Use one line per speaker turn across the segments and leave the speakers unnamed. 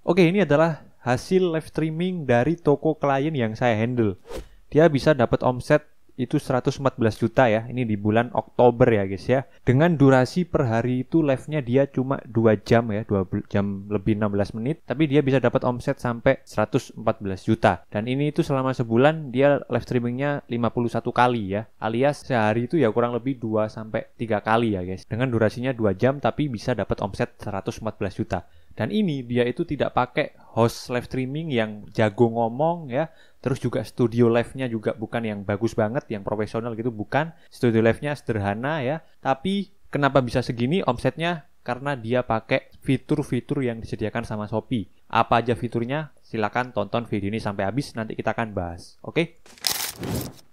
Oke, ini adalah hasil live streaming dari toko klien yang saya handle. Dia bisa dapat omset itu 114 juta ya. Ini di bulan Oktober ya guys ya. Dengan durasi per hari itu live-nya dia cuma 2 jam ya, 2 jam lebih 16 menit. Tapi dia bisa dapat omset sampai 114 juta. Dan ini itu selama sebulan dia live streamingnya 51 kali ya. Alias sehari itu ya kurang lebih 2 sampai 3 kali ya guys. Dengan durasinya 2 jam tapi bisa dapat omset 114 juta. Dan ini dia itu tidak pakai host live streaming yang jago ngomong ya. Terus juga studio live-nya juga bukan yang bagus banget, yang profesional gitu, bukan. Studio live-nya sederhana ya. Tapi kenapa bisa segini omsetnya? Karena dia pakai fitur-fitur yang disediakan sama Shopee. Apa aja fiturnya? Silakan tonton video ini sampai habis, nanti kita akan bahas. Oke?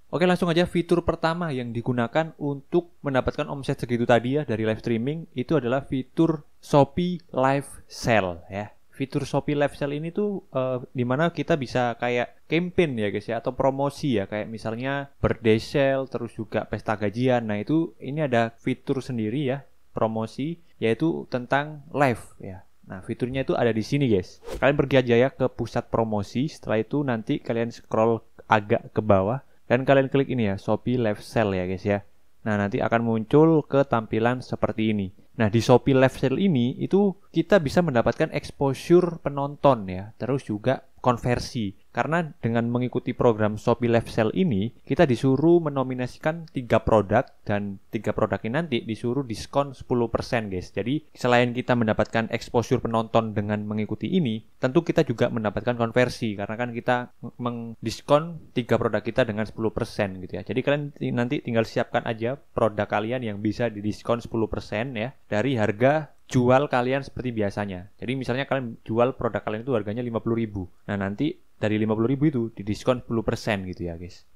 Oke, langsung aja. Fitur pertama yang digunakan untuk mendapatkan omset segitu tadi ya dari live streaming itu adalah fitur Shopee Live Sale ya. Fitur Shopee Live Sale ini tuh dimana kita bisa kayak campaign ya guys ya, atau promosi ya, kayak misalnya birthday sale, terus juga pesta gajian. Nah itu ini ada fitur sendiri ya, promosi, yaitu tentang live ya. Nah fiturnya itu ada di sini guys. Kalian pergi aja ya ke pusat promosi. Setelah itu nanti kalian scroll agak ke bawah dan kalian klik ini ya, Shopee Live Sale ya guys ya. Nah nanti akan muncul ke tampilan seperti ini. Nah di Shopee Live Sale ini itu kita bisa mendapatkan exposure penonton ya, terus juga konversi. Karena dengan mengikuti program Shopee Live Sale ini, kita disuruh menominasikan 3 produk dan 3 produk ini nanti disuruh diskon 10% guys. Jadi selain kita mendapatkan exposure penonton dengan mengikuti ini, tentu kita juga mendapatkan konversi karena kan kita mendiskon 3 produk kita dengan 10% gitu ya. Jadi kalian nanti tinggal siapkan aja produk kalian yang bisa didiskon 10% ya dari harga jual kalian seperti biasanya. Jadi misalnya kalian jual produk kalian itu harganya 50.000. Nah, nanti dari 50.000 itu didiskon 10% gitu ya, guys.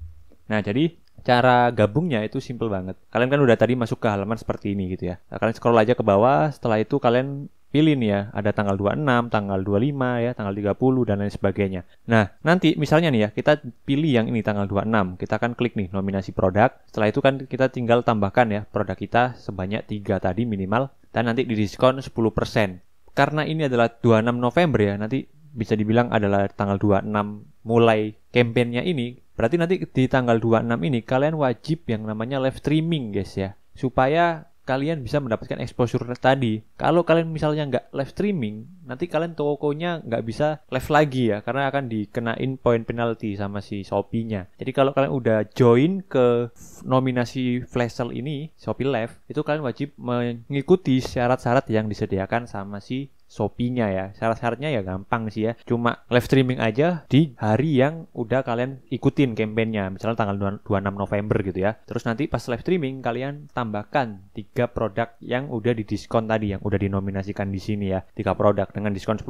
Nah, jadi cara gabungnya itu simple banget. Kalian kan udah tadi masuk ke halaman seperti ini gitu ya. Nah, kalian scroll aja ke bawah, setelah itu kalian pilih nih ya, ada tanggal 26, tanggal 25 ya, tanggal 30 dan lain sebagainya. Nah, nanti misalnya nih ya, kita pilih yang ini tanggal 26. Kita akan klik nih nominasi produk. Setelah itu kan kita tinggal tambahkan ya produk kita sebanyak 3 tadi minimal dan nanti didiskon 10%. Karena ini adalah 26 November ya, nanti bisa dibilang adalah tanggal 26 mulai kampanyenya ini. Berarti nanti di tanggal 26 ini kalian wajib yang namanya live streaming guys ya. Supaya kalian bisa mendapatkan exposure tadi. Kalau kalian misalnya nggak live streaming, nanti kalian tokonya nggak bisa live lagi ya, karena akan dikenain poin penalti sama si Shopee-nya. Jadi kalau kalian udah join ke nominasi flash sale ini, Shopee Live, itu kalian wajib mengikuti syarat-syarat yang disediakan sama si Shopee-nya ya. Syarat-syaratnya ya gampang sih ya. Cuma live streaming aja di hari yang udah kalian ikutin kampanyenya. Misalnya tanggal 26 November gitu ya. Terus nanti pas live streaming kalian tambahkan 3 produk yang udah didiskon tadi, yang udah dinominasikan di sini ya. 3 produk dengan diskon 10%.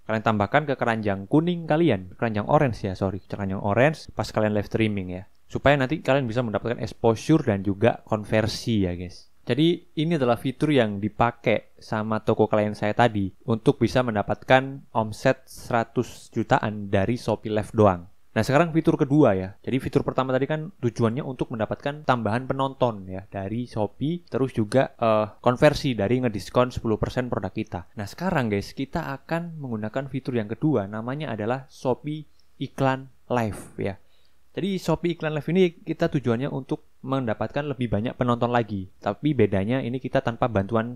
Kalian tambahkan ke keranjang kuning kalian. Keranjang orange ya, sorry. Keranjang orange pas kalian live streaming ya. Supaya nanti kalian bisa mendapatkan exposure dan juga konversi ya guys. Jadi ini adalah fitur yang dipakai sama toko klien saya tadi untuk bisa mendapatkan omset 100 jutaan dari Shopee Live doang. Nah sekarang fitur kedua ya. Jadi fitur pertama tadi kan tujuannya untuk mendapatkan tambahan penonton ya dari Shopee, terus juga konversi dari ngediskon 10% produk kita. Nah sekarang guys kita akan menggunakan fitur yang kedua, namanya adalah Shopee Iklan Live ya. Jadi Shopee Iklan Live ini kita tujuannya untuk mendapatkan lebih banyak penonton lagi. Tapi bedanya ini kita tanpa bantuan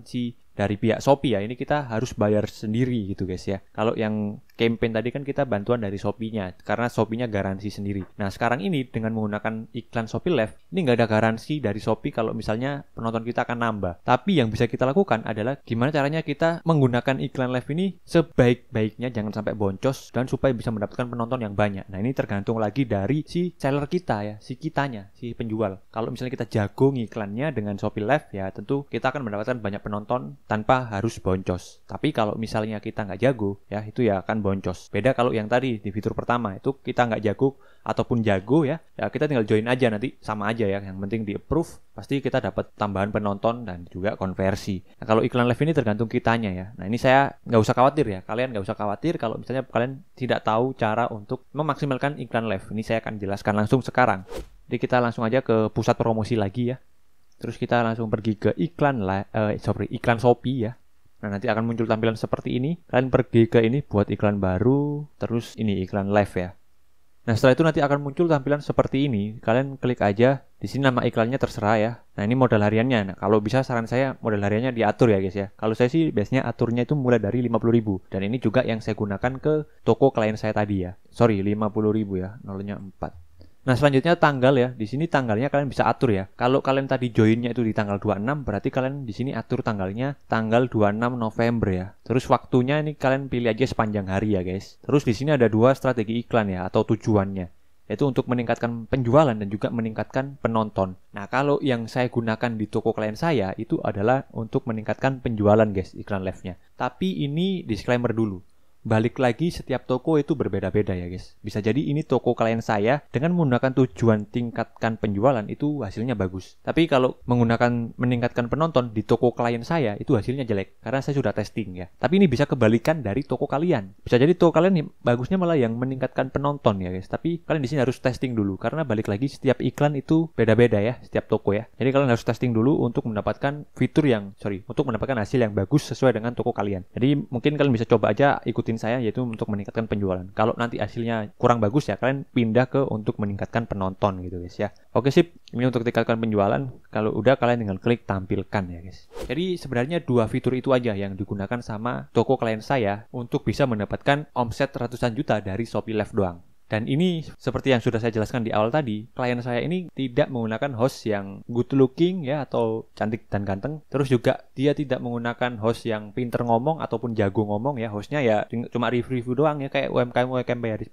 dari pihak Shopee ya. Ini kita harus bayar sendiri gitu guys ya. Kalau yang campaign tadi kan kita bantuan dari Shopee-nya. Karena Shopee-nya garansi sendiri. Nah sekarang ini dengan menggunakan iklan Shopee Live, ini nggak ada garansi dari Shopee kalau misalnya penonton kita akan nambah. Tapi yang bisa kita lakukan adalah gimana caranya kita menggunakan iklan live ini sebaik-baiknya, jangan sampai boncos, dan supaya bisa mendapatkan penonton yang banyak. Nah ini tergantung lagi dari si seller kita ya, si kitanya, si penjual. Kalau misalnya kita jago ngiklannya dengan Shopee Live ya tentu kita akan mendapatkan banyak penonton tanpa harus boncos. Tapi kalau misalnya kita nggak jago ya itu ya akan boncos. Beda kalau yang tadi di fitur pertama itu kita nggak jago ataupun jago ya kita tinggal join aja, nanti sama aja ya. Yang penting di approve, pasti kita dapat tambahan penonton dan juga konversi. Nah kalau iklan live ini tergantung kitanya ya. Nah ini saya nggak usah khawatir ya, kalian nggak usah khawatir kalau misalnya kalian tidak tahu cara untuk memaksimalkan iklan live. Ini saya akan jelaskan langsung sekarang. Jadi kita langsung aja ke pusat promosi lagi ya. Terus kita langsung pergi ke iklan Shopee ya. Nah, nanti akan muncul tampilan seperti ini. Kalian pergi ke ini buat iklan baru, terus ini iklan live ya. Nah, setelah itu nanti akan muncul tampilan seperti ini. Kalian klik aja. Di sini nama iklannya terserah ya. Nah, ini modal hariannya. Nah, kalau bisa saran saya modal hariannya diatur ya guys ya. Kalau saya sih biasanya aturnya itu mulai dari 50.000. Dan ini juga yang saya gunakan ke toko klien saya tadi ya. Sorry, 50.000 ya. Nolnya 4. Nah, selanjutnya tanggal ya. Di sini tanggalnya kalian bisa atur ya. Kalau kalian tadi joinnya itu di tanggal 26, berarti kalian di sini atur tanggalnya tanggal 26 November ya. Terus waktunya ini kalian pilih aja sepanjang hari ya, guys. Terus di sini ada 2 strategi iklan ya atau tujuannya. Yaitu untuk meningkatkan penjualan dan juga meningkatkan penonton. Nah, kalau yang saya gunakan di toko klien saya itu adalah untuk meningkatkan penjualan, guys, iklan live-nya. Tapi ini disclaimer dulu. Balik lagi, setiap toko itu berbeda-beda ya guys. Bisa jadi ini toko klien saya dengan menggunakan tujuan tingkatkan penjualan itu hasilnya bagus. Tapi kalau menggunakan meningkatkan penonton di toko klien saya itu hasilnya jelek. Karena saya sudah testing ya. Tapi ini bisa kebalikan dari toko kalian. Bisa jadi toko kalian bagusnya malah yang meningkatkan penonton ya guys. Tapi kalian di sini harus testing dulu. Karena balik lagi setiap iklan itu beda-beda ya. Setiap toko ya. Jadi kalian harus testing dulu untuk mendapatkan untuk mendapatkan hasil yang bagus sesuai dengan toko kalian. Jadi mungkin kalian bisa coba aja ikutin saya, yaitu untuk meningkatkan penjualan. Kalau nanti hasilnya kurang bagus ya kalian pindah ke untuk meningkatkan penonton gitu guys ya. Oke sip, ini untuk tingkatkan penjualan. Kalau udah kalian tinggal klik tampilkan ya guys. Jadi sebenarnya 2 fitur itu aja yang digunakan sama toko klien saya untuk bisa mendapatkan omset ratusan juta dari Shopee Live doang. Dan ini seperti yang sudah saya jelaskan di awal tadi, klien saya ini tidak menggunakan host yang good looking ya atau cantik dan ganteng. Terus juga dia tidak menggunakan host yang pinter ngomong ataupun jago ngomong ya. Hostnya ya cuma review doang ya kayak UMKM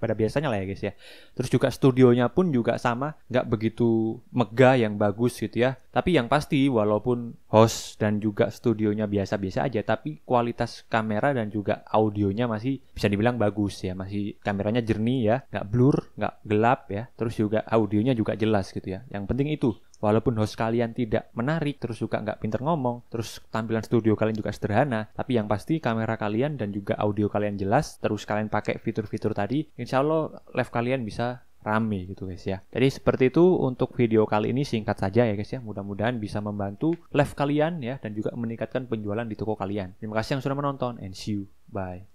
pada biasanya lah ya guys ya. Terus juga studionya pun juga sama, nggak begitu megah yang bagus gitu ya. Tapi yang pasti walaupun host dan juga studionya biasa-biasa aja, tapi kualitas kamera dan juga audionya masih bisa dibilang bagus ya. Masih kameranya jernih ya, nggak blur, nggak gelap ya. Terus juga audionya juga jelas gitu ya. Yang penting itu, walaupun host kalian tidak menarik, terus juga nggak pinter ngomong, terus tampilan studio kalian juga sederhana, tapi yang pasti kamera kalian dan juga audio kalian jelas, terus kalian pakai fitur-fitur tadi, insya Allah live kalian bisa rame gitu guys ya. Jadi seperti itu untuk video kali ini, singkat saja ya guys ya. Mudah-mudahan bisa membantu live kalian ya dan juga meningkatkan penjualan di toko kalian. Terima kasih yang sudah menonton and see you. Bye.